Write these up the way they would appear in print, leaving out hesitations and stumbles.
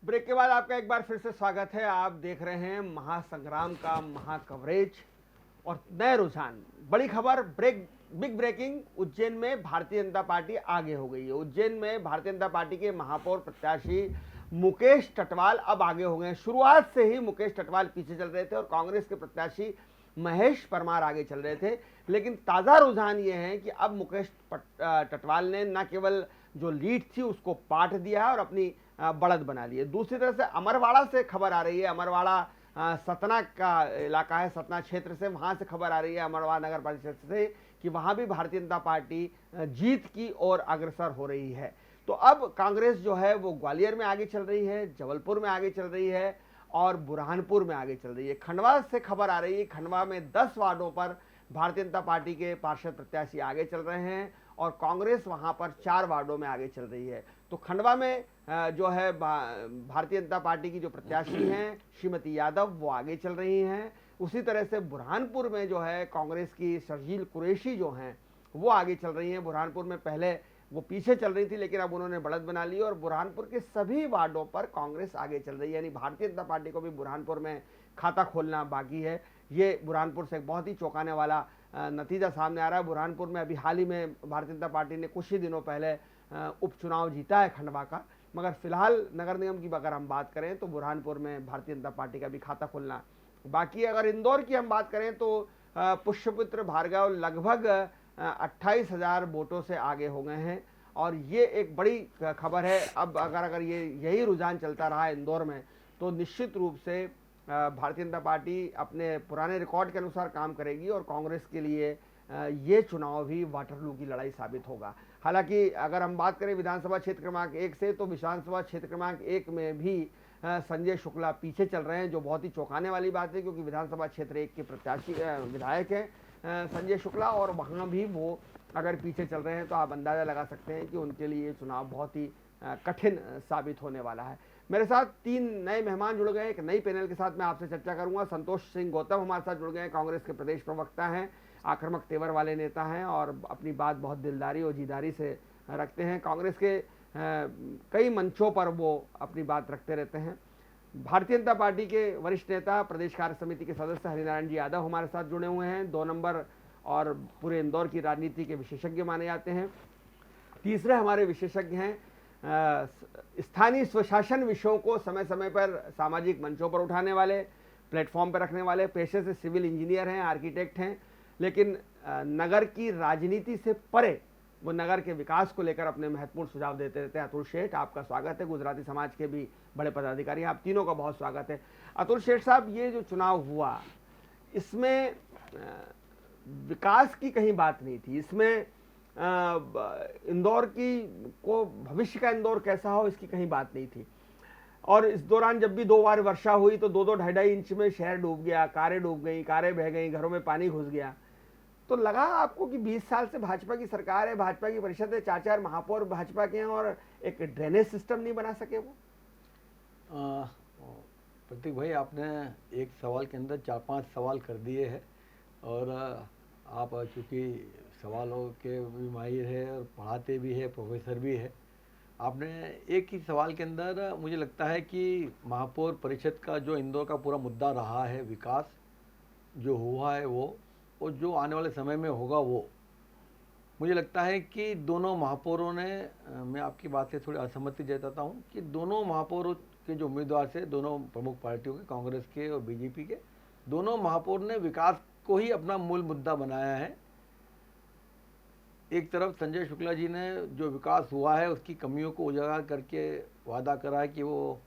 Break के बाद आपका एक बार फिर से स्वागत है। आप देख रहे हैं महासंग्राम का महा कवरेज और नए रुझान। बड़ी खबर, बिग ब्रेकिंग। उज्जैन में भारतीय जनता पार्टी आगे हो गई है। उज्जैन में भारतीय जनता पार्टी के महापौर प्रत्याशी मुकेश टटवाल अब आगे हो गए। शुरुआत से ही मुकेश टटवाल पीछे चल रहे थे और कांग्रेस के प्रत्याशी महेश परमार आगे चल रहे थे। लेकिन ताज़ा रुझान ये है कि अब मुकेश टटवाल ने न केवल जो लीड थी उसको पाट दिया है और अपनी बढ़त बना ली है। दूसरी तरफ से अमरवाड़ा से खबर आ रही है। अमरवाड़ा सतना का इलाका है, सतना क्षेत्र से, वहां से खबर आ रही है अमरवाड़ा नगर परिषद से कि वहां भी भारतीय जनता पार्टी जीत की ओर अग्रसर हो रही है। तो अब कांग्रेस जो है वो ग्वालियर में आगे चल रही है, जबलपुर में आगे चल रही है और बुरहानपुर में आगे चल रही है। खंडवा से खबर आ रही है, खंडवा में 10 वार्डों पर भारतीय जनता पार्टी के पार्षद प्रत्याशी आगे चल रहे हैं और कांग्रेस वहां पर 4 वार्डों में आगे चल रही है। तो खंडवा में जो है भारतीय जनता पार्टी की जो प्रत्याशी हैं श्रीमती यादव, वो आगे चल रही हैं। उसी तरह से बुरहानपुर में जो है कांग्रेस की शर्जील कुरैशी जो हैं वो आगे चल रही हैं। बुरहानपुर में पहले वो पीछे चल रही थी लेकिन अब उन्होंने बढ़त बना ली और बुरहानपुर के सभी वार्डों पर कांग्रेस आगे चल रही है। यानी भारतीय जनता पार्टी को भी बुरहानपुर में खाता खोलना बाकी है। ये बुरहानपुर से एक बहुत ही चौंकाने वाला नतीजा सामने आ रहा है। बुरहानपुर में अभी हाल ही में भारतीय जनता पार्टी ने कुछ ही दिनों पहले उपचुनाव जीता है खंडवा का, मगर फिलहाल नगर निगम की अगर हम बात करें तो बुरहानपुर में भारतीय जनता पार्टी का भी खाता खुलना बाकी। अगर इंदौर की हम बात करें तो पुष्यपुत्र भार्गव लगभग 28,000 वोटों से आगे हो गए हैं और ये एक बड़ी खबर है। अब अगर ये यही रुझान चलता रहा इंदौर में तो निश्चित रूप से भारतीय जनता पार्टी अपने पुराने रिकॉर्ड के अनुसार काम करेगी और कांग्रेस के लिए ये चुनाव भी वाटरलू की लड़ाई साबित होगा। हालांकि अगर हम बात करें विधानसभा क्षेत्र क्रमांक 1 से तो विधानसभा क्षेत्र क्रमांक 1 में भी संजय शुक्ला पीछे चल रहे हैं, जो बहुत ही चौंकाने वाली बात है क्योंकि विधानसभा क्षेत्र 1 के प्रत्याशी विधायक हैं संजय शुक्ला और वहाँ भी वो अगर पीछे चल रहे हैं तो आप अंदाज़ा लगा सकते हैं कि उनके लिए ये चुनाव बहुत ही कठिन साबित होने वाला है। मेरे साथ 3 नए मेहमान जुड़ गए। एक नई पैनल के साथ मैं आपसे चर्चा करूंगा। संतोष सिंह गौतम हमारे साथ जुड़ गए हैं, कांग्रेस के प्रदेश प्रवक्ता हैं, आक्रामक तेवर वाले नेता हैं और अपनी बात बहुत दिलदारी और जीदारी से रखते हैं। कांग्रेस के कई मंचों पर वो अपनी बात रखते रहते हैं। भारतीय जनता पार्टी के वरिष्ठ नेता, प्रदेश कार्य समिति के सदस्य हरिनारायण जी यादव हमारे साथ जुड़े हुए हैं, 2 नंबर और पूरे इंदौर की राजनीति के विशेषज्ञ माने जाते हैं। तीसरे हमारे विशेषज्ञ हैं स्थानीय स्वशासन विषयों को समय समय पर सामाजिक मंचों पर उठाने वाले, प्लेटफॉर्म पर रखने वाले, पेशे से सिविल इंजीनियर हैं, आर्किटेक्ट हैं, लेकिन नगर की राजनीति से परे वो नगर के विकास को लेकर अपने महत्वपूर्ण सुझाव देते रहते हैं। अतुल शेठ, आपका स्वागत है। गुजराती समाज के भी बड़े पदाधिकारी हैं, आप तीनों का बहुत स्वागत है। अतुल शेठ साहब, ये जो चुनाव हुआ इसमें विकास की कहीं बात नहीं थी, इसमें इंदौर की को भविष्य का इंदौर कैसा हो इसकी कहीं बात नहीं थी। और इस दौरान जब भी 2 बार वर्षा हुई तो 2-2, 2.5 इंच में शहर डूब गया, कारें डूब गई, कारें बह गई, घरों में पानी घुस गया। तो लगा आपको कि 20 साल से भाजपा की सरकार है, भाजपा की परिषद है, 4-4 महापौर भाजपा के हैं और एक ड्रेनेज सिस्टम नहीं बना सके वो? प्रतीक भाई, आपने एक सवाल के अंदर 4-5 सवाल कर दिए हैं और आप चूँकि सवालों के भी माहिर है और पढ़ाते भी है, प्रोफेसर भी है। आपने एक ही सवाल के अंदर मुझे लगता है कि महापौर परिषद का जो इंदौर का पूरा मुद्दा रहा है, विकास जो हुआ है वो और जो आने वाले समय में होगा वो, मुझे लगता है कि दोनों महापौरों ने, मैं आपकी बात से थोड़ी असहमति जताता हूँ कि दोनों महापौरों के जो उम्मीदवार थे, दोनों प्रमुख पार्टियों के, कांग्रेस के और बीजेपी के, दोनों महापौर ने विकास को ही अपना मूल मुद्दा बनाया है। एक तरफ संजय शुक्ला जी ने जो विकास हुआ है उसकी कमियों को उजागर करके वादा करा है कि वो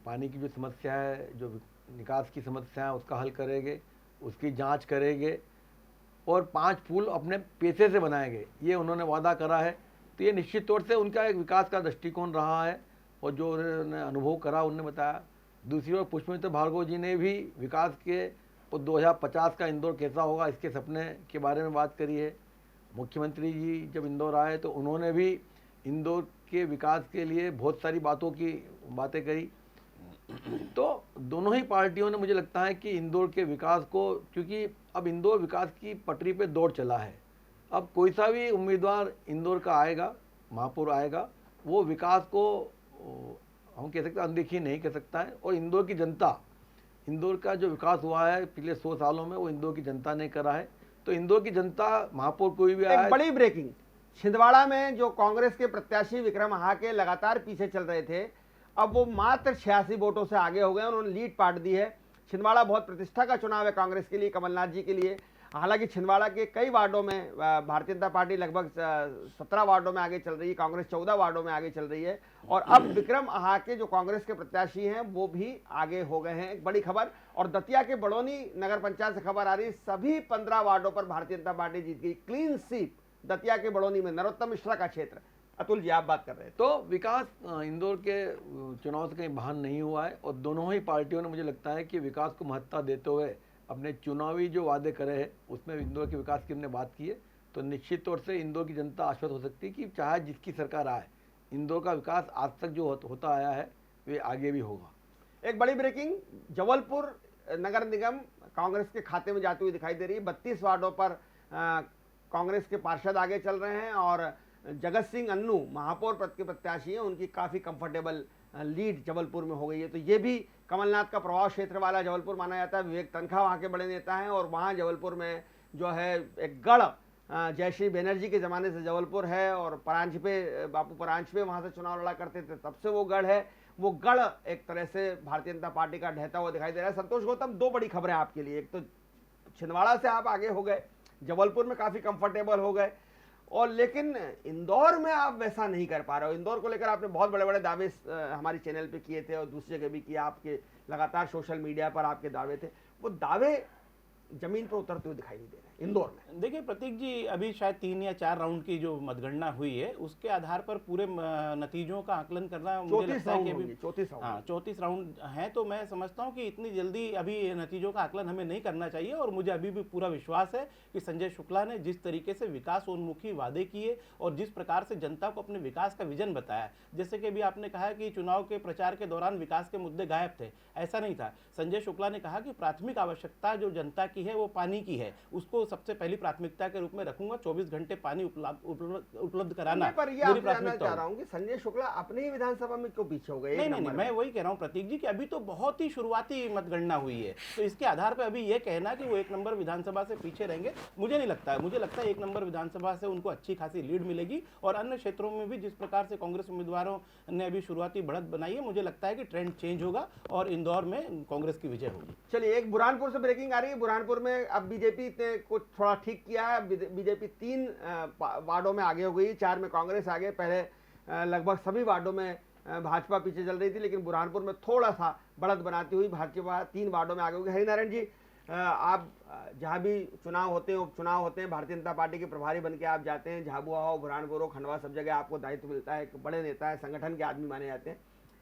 पानी की जो समस्या है, जो निकास की समस्या है, उसका हल करेंगे, उसकी जांच करेंगे और 5 पुल अपने पैसे से बनाएंगे, ये उन्होंने वादा करा है। तो ये निश्चित तौर से उनका एक विकास का दृष्टिकोण रहा है और जो उन्होंने अनुभव करा उन्होंने बताया। दूसरी ओर पुष्पमित्र भार्गव जी ने भी विकास के और 2050 का इंदौर कैसा होगा इसके सपने के बारे में बात करी है। मुख्यमंत्री जी जब इंदौर आए तो उन्होंने भी इंदौर के विकास के लिए बहुत सारी बातें करी। तो दोनों ही पार्टियों ने, मुझे लगता है कि इंदौर के विकास को, क्योंकि अब इंदौर विकास की पटरी पे दौड़ चला है, अब कोई सा भी उम्मीदवार इंदौर का आएगा, महापौर आएगा, वो विकास को हम कह सकते हैं अनदेखी नहीं कर सकता है। और इंदौर की जनता, इंदौर का जो विकास हुआ है पिछले 100 सालों में वो इंदौर की जनता ने करा है। तो इंदौर की जनता, महापौर कोई भी आया, एक बड़ी ब्रेकिंग, छिंदवाड़ा में जो कांग्रेस के प्रत्याशी विक्रम आहाके लगातार पीछे चल रहे थे, अब वो मात्र 86 वोटों से आगे हो गए, उन्होंने लीड पाट दी है। छिंदवाड़ा बहुत प्रतिष्ठा का चुनाव है कांग्रेस के लिए, कमलनाथ जी के लिए। हालांकि छिंदवाड़ा के कई वार्डों में भारतीय जनता पार्टी लगभग 17 वार्डों में आगे चल रही है, कांग्रेस 14 वार्डों में आगे चल रही है। और अब विक्रम आहाके जो कांग्रेस के प्रत्याशी हैं वो भी आगे हो गए हैं, एक बड़ी खबर। और दतिया के बड़ौनी नगर पंचायत से खबर आ रही है, सभी 15 वार्डों पर भारतीय जनता पार्टी जीत गई, क्लीन स्वीप दतिया के बड़ौनी में, नरोत्तम मिश्रा का क्षेत्र। अतुल जी आप बात कर रहे थे। तो विकास इंदौर के चुनाव से कहीं बाहर नहीं हुआ है। और दोनों ही पार्टियों ने, मुझे लगता है कि विकास को महत्ता देते हुए अपने चुनावी जो वादे करे हैं उसमें इंदौर के विकास की हमने बात की है। तो निश्चित तौर से इंदौर की जनता आश्वस्त हो सकती है कि चाहे जिसकी सरकार आए, इंदौर का विकास आज तक जो होता आया है वे आगे भी होगा। एक बड़ी ब्रेकिंग, जबलपुर नगर निगम कांग्रेस के खाते में जाती हुई दिखाई दे रही है। 32 वार्डों पर कांग्रेस के पार्षद आगे चल रहे हैं और जगत सिंह अन्नू महापौर पद के प्रत्याशी हैं, उनकी काफ़ी कंफर्टेबल लीड जबलपुर में हो गई है। तो ये भी कमलनाथ का प्रभाव क्षेत्र वाला जबलपुर माना जाता है। विवेक तनखा वहाँ के बड़े नेता हैं और वहाँ जबलपुर में जो है एक गढ़, जयश्री बनर्जी के ज़माने से जबलपुर है और परांजपे, बापू परांजपे वहाँ से चुनाव लड़ा करते थे, तब से वो गढ़ है। वो गढ़ एक तरह से भारतीय जनता पार्टी का ढहता हुआ दिखाई दे रहा है। संतोष गौतम, दो बड़ी खबरें आपके लिए, एक तो छिंदवाड़ा से आप आगे हो गए, जबलपुर में काफ़ी कंफर्टेबल हो गए, और लेकिन इंदौर में आप वैसा नहीं कर पा रहे हो। इंदौर को लेकर आपने बहुत बड़े बड़े दावे हमारी चैनल पे किए थे और दूसरी जगह भी किए, आपके लगातार सोशल मीडिया पर आपके दावे थे, वो दावे जमीन पर उतरते हुए दिखाई नहीं दे रहे इंदौर में। देखिए प्रतीक जी, अभी शायद 3 या 4 राउंड की जो मतगणना हुई है उसके आधार पर पूरे नतीजों का आकलन करना मुझे लगता है कि अभी 34 राउंड हैं। तो मैं समझता हूं कि इतनी जल्दी अभी नतीजों का आकलन हमें नहीं करना चाहिए। और मुझे अभी भी पूरा विश्वास है कि संजय शुक्ला ने जिस तरीके से विकासोन्मुखी वादे किए और जिस प्रकार से जनता को अपने विकास का विजन बताया, जैसे कि अभी आपने कहा कि चुनाव के प्रचार के दौरान विकास के मुद्दे गायब थे, ऐसा नहीं था। संजय शुक्ला ने कहा कि प्राथमिक आवश्यकता जो जनता की है वो पानी की है, उसको सबसे पहली प्राथमिकता के रूप में रखूंगा। 24 घंटे पानी उपलब्ध कराना मेरी प्राथमिकता चाह रहा हूं कि संजय शुक्ला अपने ही विधानसभा में क्यों पीछे हो गए? नहीं, मैं वही कह रहा हूं प्रतीक जी कि अभी तो बहुत ही शुरुआती मतगणना हुई है, तो इसके आधार पर अभी ये कहना कि वो 1 नंबर विधानसभा से पीछे रहेंगे, मुझे नहीं लगता है। मुझे लगता है 1 नंबर विधानसभा से उनको अच्छी खासी लीड मिलेगी। और अन्य क्षेत्रों में भी जिस प्रकार से कांग्रेस उम्मीदवारों ने अभी शुरुआती बढ़त बनाई है, मुझे लगता है कि ट्रेंड चेंज होगा और इंदौर में कांग्रेस की विजय होगी। चलिए, एक बुरहानपुर से ब्रेकिंग आ रही है। बुरहानपुर में अब बीजेपी ने कुछ थोड़ा ठीक किया है, बीजेपी 3 वार्डों में आगे हो गई, 4 में कांग्रेस आगे। पहले लगभग सभी वार्डों में भाजपा पीछे चल रही थी, लेकिन बुरहानपुर में थोड़ा सा बढ़त बनाती हुई भाजपा 3 वार्डों में आगे हो गई। हरिनारायण जी, आप जहाँ भी चुनाव होते हैं, उपचुनाव होते हैं, भारतीय जनता पार्टी के प्रभारी बन के आप जाते हैं, झाबुआ हो, बुरहानपुर हो, खंडवा, सब जगह आपको दायित्व मिलता है, बड़े नेता है, संगठन के आदमी माने जाते हैं।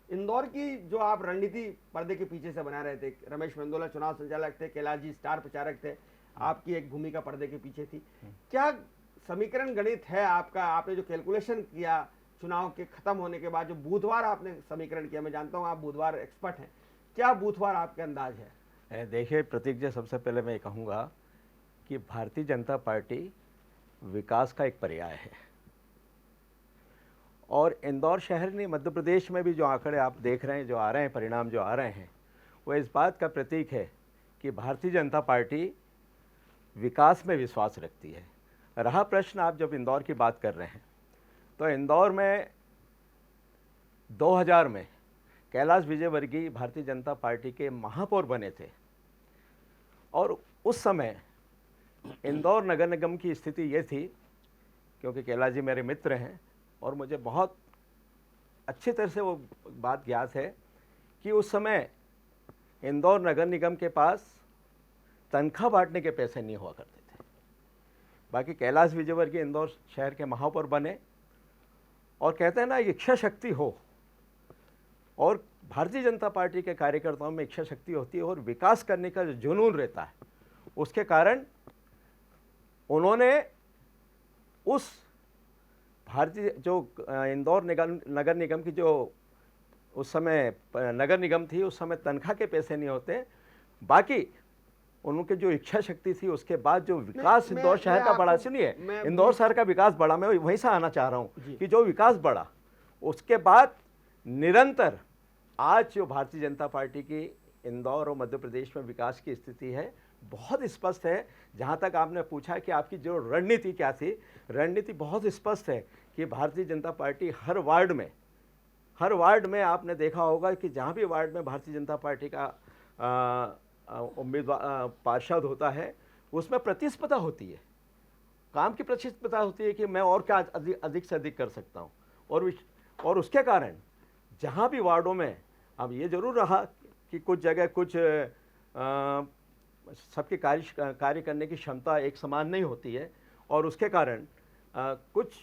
इंदौर की जो आप रणनीति पर्दे के पीछे से बना रहे थे, रमेश मेंदोला चुनाव संचालक थे, कैलाश जी स्टार प्रचारक थे, आपकी एक भूमिका पर्दे के पीछे थी। क्या समीकरण गणित है आपका? आपने जो कैलकुलेशन किया चुनाव के खत्म होने के बाद, जो बुधवार आपने समीकरण किया, मैं जानता हूं आप बुधवार एक्सपर्ट हैं, क्या बुधवार आपके अंदाज है? देखिए प्रतीक जी, सबसे पहले मैं कहूँगा कि भारतीय जनता पार्टी विकास का एक पर्याय है। और इंदौर शहर ने, मध्य प्रदेश में भी जो आंकड़े आप देख रहे हैं, जो आ रहे हैं, परिणाम जो आ रहे हैं, वो इस बात का प्रतीक है कि भारतीय जनता पार्टी विकास में विश्वास रखती है। रहा प्रश्न, आप जब इंदौर की बात कर रहे हैं, तो इंदौर में 2000 में कैलाश विजयवर्गीय भारतीय जनता पार्टी के महापौर बने थे और उस समय इंदौर नगर निगम की स्थिति ये थी, क्योंकि कैलाश जी मेरे मित्र हैं और मुझे बहुत अच्छी तरह से वो बात ज्ञात है कि उस समय इंदौर नगर निगम के पास तनख्वाह बांटने के पैसे नहीं हुआ करते थे। बाकी कैलाश विजयवर्गीय इंदौर शहर के महापौर बने और कहते हैं ना, इच्छा शक्ति हो, और भारतीय जनता पार्टी के कार्यकर्ताओं में इच्छा शक्ति होती है और विकास करने का जो जुनून रहता है, उसके कारण उन्होंने उस भारतीय जो इंदौर नगर निगम की जो उस समय नगर निगम थी, उस समय तनख्वाह के पैसे नहीं होते, बाकी उनके जो इच्छा शक्ति थी, उसके बाद जो विकास इंदौर शहर का बढ़ा, सुनिए, इंदौर शहर का विकास बढ़ा, मैं वहीं से आना चाह रहा हूँ कि जो विकास बढ़ा, उसके बाद निरंतर आज जो भारतीय जनता पार्टी की इंदौर और मध्य प्रदेश में विकास की स्थिति है बहुत स्पष्ट है। जहाँ तक आपने पूछा कि आपकी जो रणनीति क्या थी, रणनीति बहुत स्पष्ट है कि भारतीय जनता पार्टी हर वार्ड में आपने देखा होगा कि जहाँ भी वार्ड में भारतीय जनता पार्टी का उम्मीदवार पार्षद होता है उसमें प्रतिस्पर्धा होती है, काम की प्रतिस्पर्धा होती है कि मैं और क्या अधिक से अधिक कर सकता हूँ। और उसके कारण जहाँ भी वार्डों में अब ये जरूर रहा कि कुछ जगह कुछ सबके कार्य करने की क्षमता एक समान नहीं होती है और उसके कारण कुछ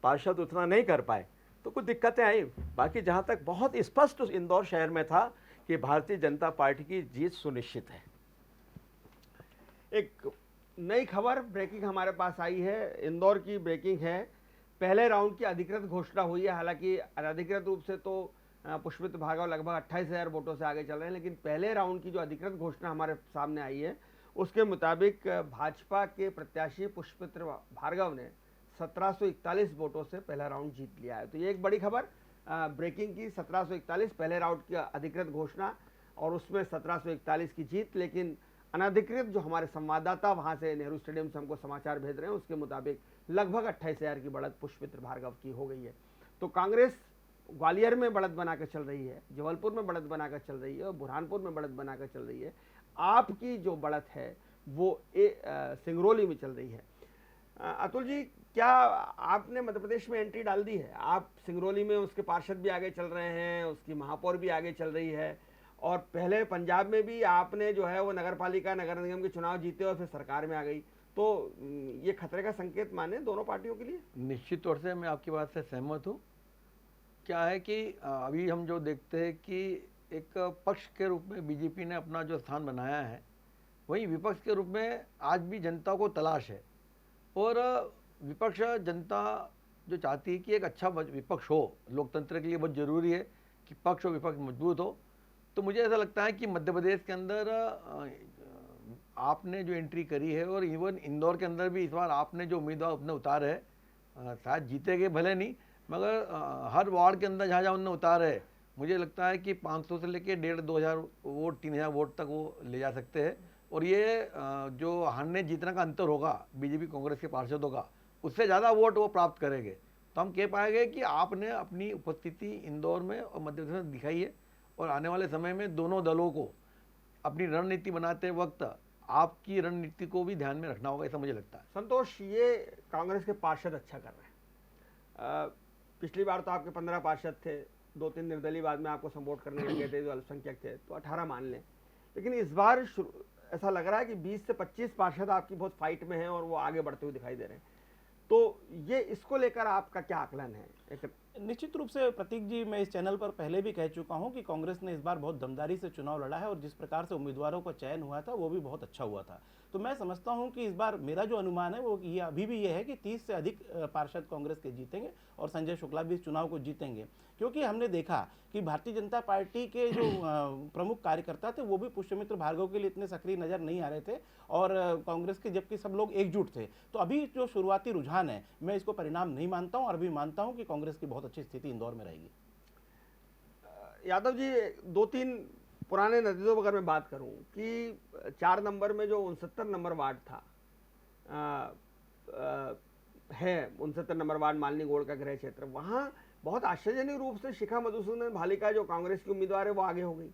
पार्षद उतना नहीं कर पाए तो कुछ दिक्कतें आई। बाकी जहाँ तक बहुत स्पष्ट इंदौर शहर में था कि भारतीय जनता पार्टी की जीत सुनिश्चित है। एक नई खबर ब्रेकिंग हमारे पास आई है, इंदौर की ब्रेकिंग है। पहले राउंड की अधिकृत घोषणा हुई है, हालांकि अनधिकृत रूप से तो पुष्पमित्र भार्गव लगभग 28,000 वोटों से आगे चल रहे हैं, लेकिन पहले राउंड की जो अधिकृत घोषणा हमारे सामने आई है उसके मुताबिक भाजपा के प्रत्याशी पुष्पमित्र भार्गव ने 1741 वोटों से पहला राउंड जीत लिया है। तो ये एक बड़ी खबर ब्रेकिंग की, 1741 पहले राउंड की अधिकृत घोषणा और उसमें 1741 की जीत। लेकिन अनधिकृत जो हमारे संवाददाता वहां से नेहरू स्टेडियम से हमको समाचार भेज रहे हैं उसके मुताबिक लगभग 28,000 की बढ़त पुष्पमित्र भार्गव की हो गई है। तो कांग्रेस ग्वालियर में बढ़त बनाकर चल रही है, जबलपुर में बढ़त बनाकर चल रही है और बुरहानपुर में बढ़त बनाकर चल रही है। आपकी जो बढ़त है वो सिंगरौली में चल रही है। अतुल जी, क्या आपने मध्य प्रदेश में एंट्री डाल दी है? आप सिंगरौली में उसके पार्षद भी आगे चल रहे हैं, उसकी महापौर भी आगे चल रही है और पहले पंजाब में भी आपने जो है वो नगर पालिका नगर निगम के चुनाव जीते और फिर सरकार में आ गई। तो ये खतरे का संकेत माने दोनों पार्टियों के लिए? निश्चित तौर से मैं आपकी बात से सहमत हूँ। क्या है कि अभी हम जो देखते हैं कि एक पक्ष के रूप में बीजेपी ने अपना जो स्थान बनाया है, वहीं विपक्ष के रूप में आज भी जनता को तलाश है और विपक्ष जनता जो चाहती है कि एक अच्छा विपक्ष हो, लोकतंत्र के लिए बहुत ज़रूरी है कि पक्ष और विपक्ष मजबूत हो। तो मुझे ऐसा लगता है कि मध्य प्रदेश के अंदर आपने जो एंट्री करी है और इवन इंदौर के अंदर भी इस बार आपने जो उम्मीदवार अपने उतारे हैं, शायद जीतेंगे भले नहीं, मगर हर वार्ड के अंदर जहाँ जहाँ उन्होंने उतारे है, मुझे लगता है कि 500 से लेकर 1,500-2,000 वोट 3,000 वोट तक वो ले जा सकते हैं। और ये जो हारने जीतने का अंतर होगा बीजेपी कांग्रेस के पार्षदों का, उससे ज़्यादा वोट वो प्राप्त करेंगे। तो हम कह पाएंगे कि आपने अपनी उपस्थिति इंदौर में और मध्य प्रदेश में दिखाई है और आने वाले समय में दोनों दलों को अपनी रणनीति बनाते वक्त आपकी रणनीति को भी ध्यान में रखना होगा, ऐसा मुझे लगता है। संतोष, ये कांग्रेस के पार्षद अच्छा कर रहे हैं। पिछली बार तो आपके 15 पार्षद थे, 2-3 निर्दलीय बाद में आपको सपोर्ट करने लगे थे जो अल्पसंख्यक थे, तो 18 मान लें। लेकिन इस बार ऐसा लग रहा है कि 20 से 25 पार्षद आपकी बहुत फाइट में हैं और वो आगे बढ़ते हुए दिखाई दे रहे हैं। तो ये इसको लेकर आपका क्या आकलन है? निश्चित रूप से प्रतीक जी, मैं इस चैनल पर पहले भी कह चुका हूं कि कांग्रेस ने इस बार बहुत दमदारी से चुनाव लड़ा है और जिस प्रकार से उम्मीदवारों का चयन हुआ था वो भी बहुत अच्छा हुआ था। तो मैं समझता हूं कि इस बार मेरा जो अनुमान है वो ये अभी भी ये है कि 30 से अधिक पार्षद कांग्रेस के जीतेंगे और संजय शुक्ला भी इस चुनाव को जीतेंगे, क्योंकि हमने देखा कि भारतीय जनता पार्टी के जो प्रमुख कार्यकर्ता थे वो भी पुष्पमित्र भार्गव के लिए इतने सक्रिय नजर नहीं आ रहे थे और कांग्रेस के जबकि सब लोग एकजुट थे। तो अभी जो शुरुआती रुझान है मैं इसको परिणाम नहीं मानता हूं और अभी मानता हूं कि कांग्रेस की बहुत अच्छी स्थिति इंदौर में रहेगी। यादव जी, 2-3 पुराने नतीजों पर अगर मैं बात करूं कि 4 नंबर में जो 69 नंबर वार्ड था है 69 नंबर वार्ड मालनी गोड़ का गृह क्षेत्र, वहां बहुत आश्चर्यजनक रूप से शिखा मधुसूदन भालिका जो कांग्रेस की उम्मीदवार है वो आगे हो गई।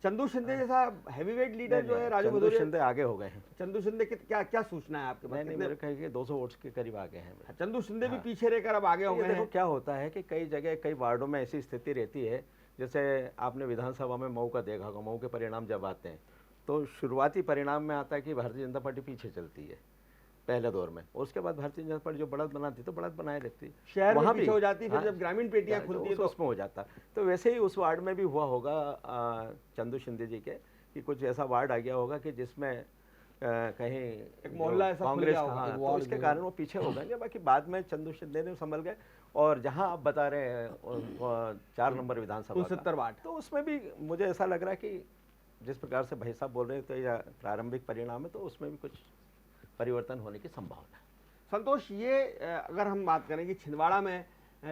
चंदू शिंदे जैसा हैवीवेट लीडर जो है राजू भदौरिया, शिंदे आगे हो गए हैं। चंदू शिंदे की क्या सूचना है आपके पास? मेरे कहे कि 200 वोट्स के करीब आगे हैं। चंदू शिंदे भी पीछे रहकर अब आगे हो गए हैं। क्या होता है कि कई जगह कई वार्डों में ऐसी स्थिति रहती है, जैसे आपने विधानसभा में मऊ का देखा होगा, मऊ के परिणाम जब आते हैं तो शुरुआती परिणाम में आता है कि भारतीय जनता पार्टी पीछे चलती है पहले दौर में, उसके बाद भारतीय जनता पार्टी जो बढ़त बनाती तो बढ़त बनाए रखती, शहर वहाँ भी हो जाती, फिर जब ग्रामीण पेटियां खुलती है तो उसमें हो जाता। तो वैसे ही उस वार्ड में भी हुआ होगा चंदू शिंदे जी के कि कुछ ऐसा वार्ड आ गया होगा कि जिसमें कहीं एक मोहल्ला ऐसा कांग्रेस, तो इसके कारण वो पीछे हो गए। बाकी बाद में चंदू शिंदे ने संभल गए और जहां आप बता रहे हैं 4 नंबर विधानसभा 69 वार्ड, तो उसमें भी मुझे ऐसा लग रहा है कि जिस प्रकार से भाई साहब बोल रहे हैं तो यह प्रारंभिक परिणाम है, तो उसमें भी कुछ परिवर्तन होने की संभावना है। संतोष, ये अगर हम बात करें कि छिंदवाड़ा में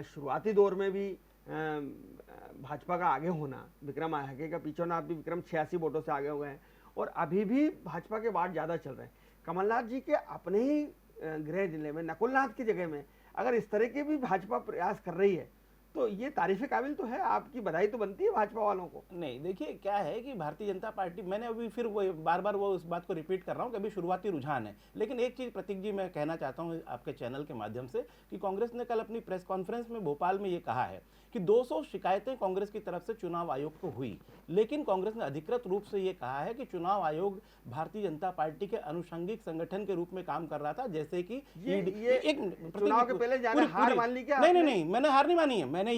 शुरुआती दौर में भी भाजपा का आगे होना, विक्रम आगे का पीछे होना, अभी विक्रम 86 वोटों से आगे हुए हैं और अभी भी भाजपा के वार्ड ज़्यादा चल रहे हैं। कमलनाथ जी के अपने ही गृह जिले में, नकुलनाथ की जगह में अगर इस तरह के भी भाजपा प्रयास कर रही है तो ये तारीफ काबिल तो है, आपकी बधाई तो बनती है भाजपा वालों को। नहीं, देखिए क्या है कि भारतीय जनता पार्टी, मैंने अभी फिर वो बार बार वो उस बात को रिपीट कर रहा हूँ कि अभी शुरुआती रुझान है, लेकिन एक चीज़ प्रतीक जी मैं कहना चाहता हूँ आपके चैनल के माध्यम से कि कांग्रेस ने कल अपनी प्रेस कॉन्फ्रेंस में भोपाल में ये कहा है कि 200 शिकायतें कांग्रेस की तरफ से चुनाव आयोग को हुई, लेकिन कांग्रेस ने अधिकृत रूप से ये कहा है कि चुनाव आयोग भारतीय जनता पार्टी के अनुषंगिक संगठन के रूप में काम कर रहा था, जैसे कि ये एक चुनाव के पहले जाने हार मान ली क्या? नहीं, मैंने हार नहीं मानी है। मैंने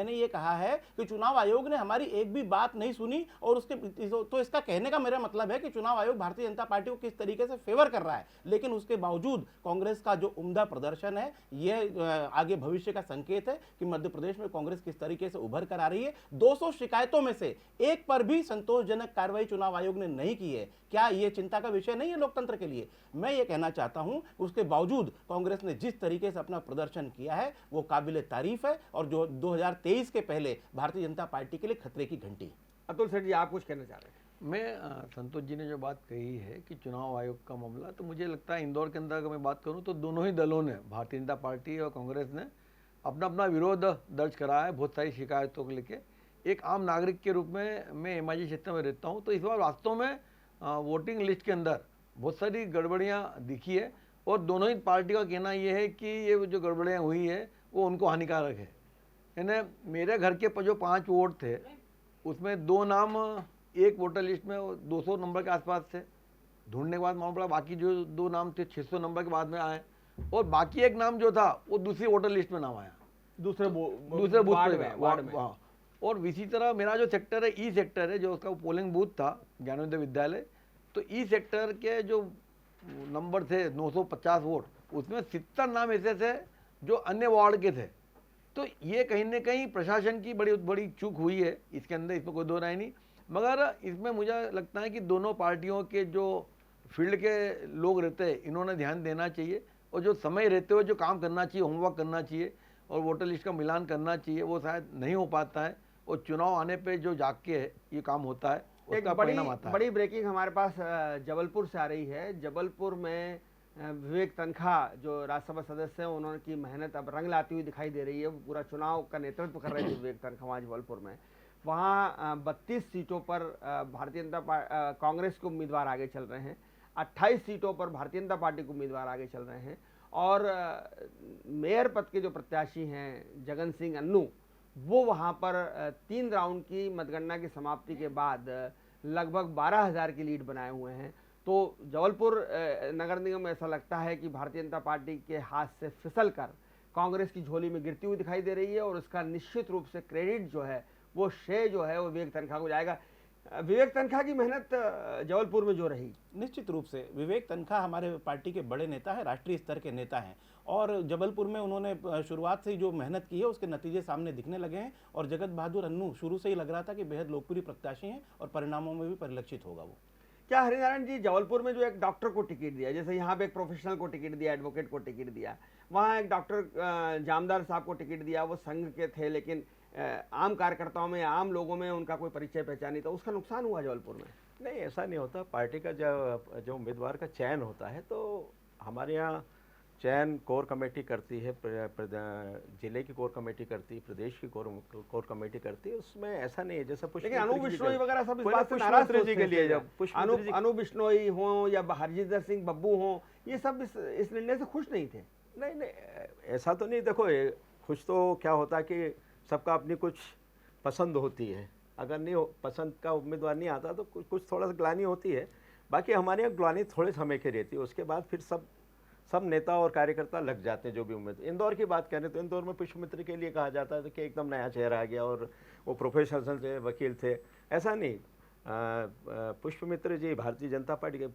ये कहा है कि चुनाव आयोग ने हमारी एक भी बात नहीं सुनी और उसके तो इसका कहने का मेरा मतलब है कि चुनाव आयोग भारतीय जनता पार्टी को किस तरीके से फेवर कर रहा है, लेकिन उसके बावजूद कांग्रेस का जो उम्दा प्रदर्शन है यह आगे भविष्य का संकेत है कि मध्य प्रदेश में कांग्रेस किस तरीके से उभर कर आ रही है। 200 शिकायतों में से एक पर भी संतोषजनक कार्रवाई चुनाव आयोग ने नहीं की है। क्या यह चिंता का विषय नहीं है लोकतंत्र के लिए? मैं ये कहना चाहता हूं उसके बावजूद कांग्रेस ने जिस तरीके से अपना प्रदर्शन किया है वो काबिले तारीफ है और जो 2023 के पहले भारतीय जनता पार्टी के लिए खतरे की घंटी। अतुल सेठ जी, आप कुछ कहना चाह रहे हैं? मैं संतोष जी ने जो बात कही है कि चुनाव आयोग का मामला, तो मुझे लगता है इंदौर के अंदर अगर मैं बात करूं तो दोनों ही दलों ने, भारतीय जनता पार्टी और कांग्रेस ने अपना अपना विरोध दर्ज कराया है बहुत सारी शिकायतों को लेकर। एक आम नागरिक के रूप में मैं एमआईजी क्षेत्र में रहता हूं, तो इस बार वास्तव में वोटिंग लिस्ट के अंदर बहुत सारी गड़बड़ियां दिखी है और दोनों ही पार्टी का कहना ये है कि ये जो गड़बड़ियां हुई है वो उनको हानिकारक है। यानी मेरे घर के जो 5 वोट थे उसमें 2 नाम एक वोटर लिस्ट में 200 नंबर के आसपास थे, ढूंढने के बाद मालूम पड़ा बाकी जो 2 नाम थे 600 नंबर के बाद में आए और बाकी एक नाम जो था वो दूसरी वोटर लिस्ट में नाम आया, दूसरे बूथ पे वार्ड में। और इसी तरह मेरा जो सेक्टर है ई सेक्टर है, जो उसका पोलिंग बूथ था ज्ञानोदय विद्यालय, तो ई सेक्टर के जो नंबर थे 950 वोट, उसमें 70 नाम ऐसे थे जो अन्य वार्ड के थे। तो ये कहीं ना कहीं प्रशासन की बड़ी बड़ी चूक हुई है इसके अंदर, इसमें कोई दो राय नहीं। मगर इसमें मुझे लगता है कि दोनों पार्टियों के जो फील्ड के लोग रहते हैं इन्होंने ध्यान देना चाहिए और जो समय रहते हुए जो काम करना चाहिए, होमवर्क करना चाहिए और वोटर लिस्ट का मिलान करना चाहिए, वो शायद नहीं हो पाता है और चुनाव आने पे जो जाग के ये काम होता है उसका परिणाम आता है। बड़ी ब्रेकिंग हमारे पास जबलपुर से आ रही है। जबलपुर में विवेक तनखा जो राज्यसभा सदस्य हैं, उन्होंने की मेहनत अब रंग लाती हुई दिखाई दे रही है। वो पूरा चुनाव का नेतृत्व कर रहे थे विवेक तनखा वहाँ जबलपुर में। वहाँ 32 सीटों पर भारतीय जनता कांग्रेस के उम्मीदवार आगे चल रहे हैं, 28 सीटों पर भारतीय जनता पार्टी के उम्मीदवार आगे चल रहे हैं और मेयर पद के जो प्रत्याशी हैं जगन सिंह अन्नू, वो वहाँ पर 3 राउंड की मतगणना की समाप्ति के बाद लगभग 12,000 की लीड बनाए हुए हैं। तो जबलपुर नगर निगम में ऐसा लगता है कि भारतीय जनता पार्टी के हाथ से फिसल कर कांग्रेस की झोली में गिरती हुई दिखाई दे रही है और उसका निश्चित रूप से क्रेडिट जो है, वो श्रेय जो है वो विवेक तनखा को जाएगा। विवेक तनखा की मेहनत जबलपुर में जो रही, निश्चित रूप से विवेक तनखा हमारे पार्टी के बड़े नेता हैं, राष्ट्रीय स्तर के नेता हैं और जबलपुर में उन्होंने शुरुआत से ही जो मेहनत की है उसके नतीजे सामने दिखने लगे हैं और जगत बहादुर अन्नू शुरू से ही लग रहा था कि बेहद लोकप्रिय प्रत्याशी हैं और परिणामों में भी परिलक्षित होगा वो। क्या हरिनारायण जी, जबलपुर में जो एक डॉक्टर को टिकट दिया, जैसे यहाँ पे एक प्रोफेशनल को टिकट दिया, एडवोकेट को टिकट दिया, वहाँ एक डॉक्टर जामदार साहब को टिकट दिया, वो संघ के थे लेकिन आम कार्यकर्ताओं में, आम लोगों में उनका कोई परिचय पहचान नहीं था, उसका नुकसान हुआ जबलपुर में? नहीं, ऐसा नहीं होता। पार्टी का जो उम्मीदवार का चयन होता है तो हमारे यहाँ चयन कोर कमेटी करती है, जिले की कोर कमेटी करती है, प्रदेश की कोर कमेटी करती है। उसमें ऐसा नहीं है जैसा लेकिन अनूप बिश्नोई वगैरह सब इस बात से नाराज थे के लिए, जब अनूप बिश्नोई हो या हरजिंदर सिंह बब्बू हो, ये सब इस निर्णय से खुश नहीं थे। नहीं, ऐसा तो नहीं। देखो, खुश तो क्या होता है कि सबका अपनी कुछ पसंद होती है, अगर नहीं पसंद का उम्मीदवार नहीं आता तो कुछ थोड़ा सा ग्लानी होती है। बाकी हमारे यहाँ ग्लानी थोड़े समय की रहती है, उसके बाद फिर सब नेता और कार्यकर्ता लग जाते हैं जो भी उम्मीदवार। इंदौर की बात करें तो इंदौर में पुष्पमित्र के लिए कहा जाता है कि एकदम नया चेहरा आ गया और वो प्रोफेशनल थे, वकील थे। ऐसा नहीं, पुष्पमित्र जी भारतीय जनता पार्टी के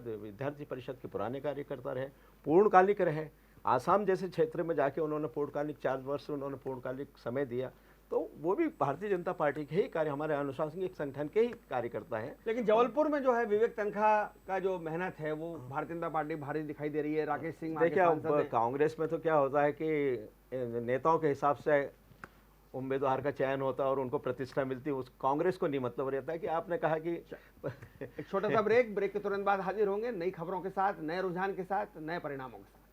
विद्यार्थी परिषद के पुराने कार्यकर्ता रहे, पूर्णकालिक रहे। आसाम जैसे क्षेत्र में जाके उन्होंने पूर्णकालिक 4 वर्ष उन्होंने पूर्णकालिक समय दिया, तो वो भी भारतीय जनता पार्टी के ही कार्य, हमारे अनुशासनिक संगठन के ही कार्यकर्ता हैं। लेकिन जबलपुर में जो है विवेक तनखा का जो मेहनत है वो भारतीय जनता पार्टी भारी दिखाई दे रही है। राकेश सिंह, देखिए, अब कांग्रेस में तो क्या होता है कि नेताओं के हिसाब से उम्मीदवार का चयन होता और उनको प्रतिष्ठा मिलती, उस कांग्रेस को नहीं मतलब रहता है कि आपने कहा कि एक छोटा सा ब्रेक के तुरंत बाद हाजिर होंगे नई खबरों के साथ, नए रुझान के साथ, नए परिणामों के साथ।